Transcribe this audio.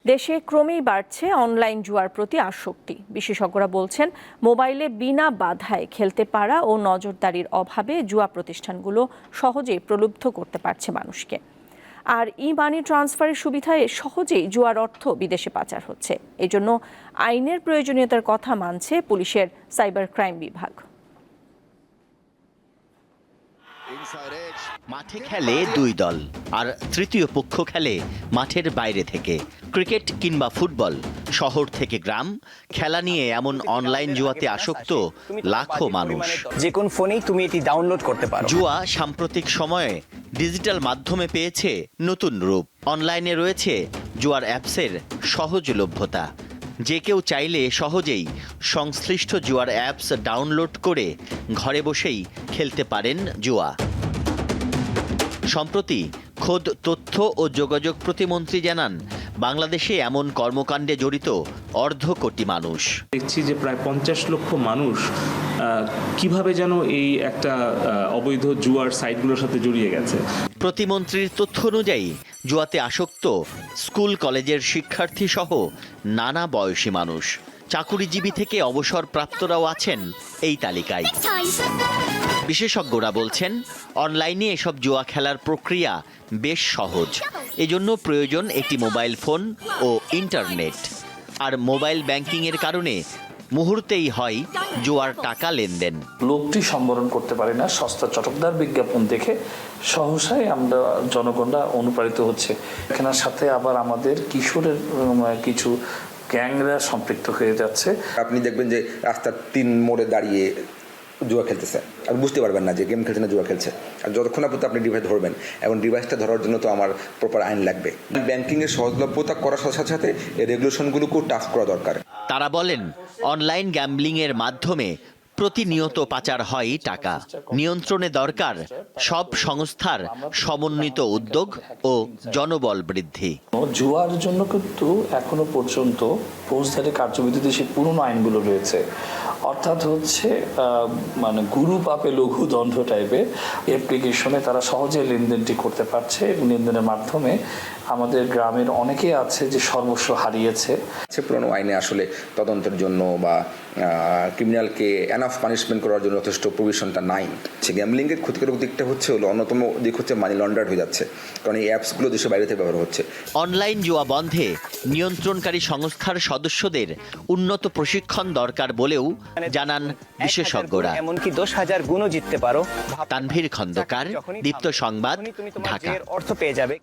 দেশে ক্রমেই বাড়ছে অনলাইন জুয়ার প্রতি আসক্তি। বিশেষজ্ঞরা বলছেন, মোবাইলে বিনা বাধায় খেলতে পারা ও নজরদারির অভাবে জুয়া প্রতিষ্ঠানগুলো সহজেই প্রলুব্ধ করতে পারছে মানুষকে। আর মানি ট্রান্সফারের সুবিধায় সহজেই জুয়ার অর্থ বিদেশে পাচার হচ্ছে। এজন্য আইনের প্রয়োজনীয়তার কথা মানছে পুলিশের সাইবার ক্রাইম বিভাগ। মাঠে খেলে দুই দল, আর তৃতীয় পক্ষ খেলে মাঠের বাইরে থেকে। ক্রিকেট কিংবা ফুটবল, শহর থেকে গ্রাম, খেলা নিয়ে এমন অনলাইন জুয়াতে আসক্ত লাখো মানুষ। যে কোন ফোনেই তুমি এটি ডাউনলোড করতে পারো। জুয়া সাম্প্রতিক সময়ে ডিজিটাল মাধ্যমে পেয়েছে নতুন রূপ। অনলাইনে রয়েছে জুয়ার অ্যাপসের সহজলভ্যতা। যে কেউ চাইলে সহজেই সংশ্লিষ্ট জুয়ার অ্যাপস ডাউনলোড করে ঘরে বসেই খেলতে পারেন জুয়া। সম্প্রতি খোদ তথ্য ও যোগাযোগ প্রতিমন্ত্রী জানান, বাংলাদেশে এমন কর্মকাণ্ডে জড়িত 1.25 কোটি মানুষ। দেখছি যে প্রায় 50 লক্ষ মানুষ কিভাবে যেন এই একটা অবৈধ জুয়ার সাইটগুলোর সাথে জড়িয়ে গেছে। প্রতিমন্ত্রীর তথ্য অনুযায়ী জুয়াতে আসক্ত স্কুল কলেজের শিক্ষার্থী সহ নানা বয়সী মানুষ। চাকুরিজীবী থেকে অবসরপ্রাপ্তরাও আছেন এই তালিকায়। বিশেষজ্ঞরা বলছেন, অনলাইনে এসব জুয়া খেলার প্রক্রিয়া বেশ সহজ। এজন্য প্রয়োজন একটি মোবাইল ফোন ও ইন্টারনেট। আর মোবাইল ব্যাংকিংয়ের কারণে মুহূর্তেই হয় জুয়ার টাকা লেনদেন। লোকটি সম্বরণ করতে পারে না, সস্তা চটকদার বিজ্ঞাপন দেখে সহসাই আমরা জনগণরা অনুপ্রাণিত হচ্ছে। এখানের সাথে আবার আমাদের কিশোরের কিছু গ্যাংরা সম্পৃক্ত হয়ে যাচ্ছে। আপনি দেখবেন যে রাস্তার 3 মোড়ে দাঁড়িয়ে জুয়া খেলতেছে, আপনি বুঝতে পারবেন না যে গেম খেলছে না জুয়া খেলছে। আর যতক্ষণ আপনি আপনি ডিভাইস ধরবেন, এবং ডিভাইসটা ধরার জন্য তো আমার প্রপার আইন লাগবে। ব্যাংকিংয়ের সহজলভ্যতা করার সাথে সাথে এই রেগুলেশনগুলোকেও টাফ করা দরকার। তারা বলেন, অনলাইন গ্যাম্বলিংয়ের মাধ্যমে প্রতিনিয়ত পাচার হয় টাকা। নিয়ন্ত্রণে দরকার সব সংস্থার সমন্বিত উদ্যোগ ও জনবল বৃদ্ধি। জুয়ার জন্য কিন্তু এখনো পর্যন্ত ফৌজদারি কার্যবিধিতে সেই পুরনো আইনগুলো রয়েছে, অর্থাৎ হচ্ছে মানে গুরু পাপে লঘু দণ্ড টাইপের অ্যাপ্লিকেশনে তারা সহজে লেনদেনটি করতে পারছে, এবং লেনদেনের মাধ্যমে আমাদের গ্রামের অনেকে আছে যে সর্বস্ব হারিয়েছে। পুরনো আইনে আসলে তদন্তের জন্য বা ক্রিমিনালকে এনাফ পানিশমেন্ট করার জন্য যথেষ্ট প্রভিশনটা নাই। গ্যামলিংয়ের ক্ষতিকারক দিকটা হলো অন্যতম দিক হচ্ছে মানি লন্ডার্ড হয়ে যাচ্ছে, কারণ এই অ্যাপসগুলো দেশের বাইরে থেকে ব্যবহার হচ্ছে। অনলাইন জুয়া বন্ধে নিয়ন্ত্রণকারী সংস্থার সদস্যদের উন্নত প্রশিক্ষণ দরকার বলেও জানান বিশেষজ্ঞরা। এমনকি 10,000 গুণও জিততে পারো। তানভীর খন্দকার, দীপ্ত সংবাদ, ঢাকা। অর্থ পেয়ে যাবে।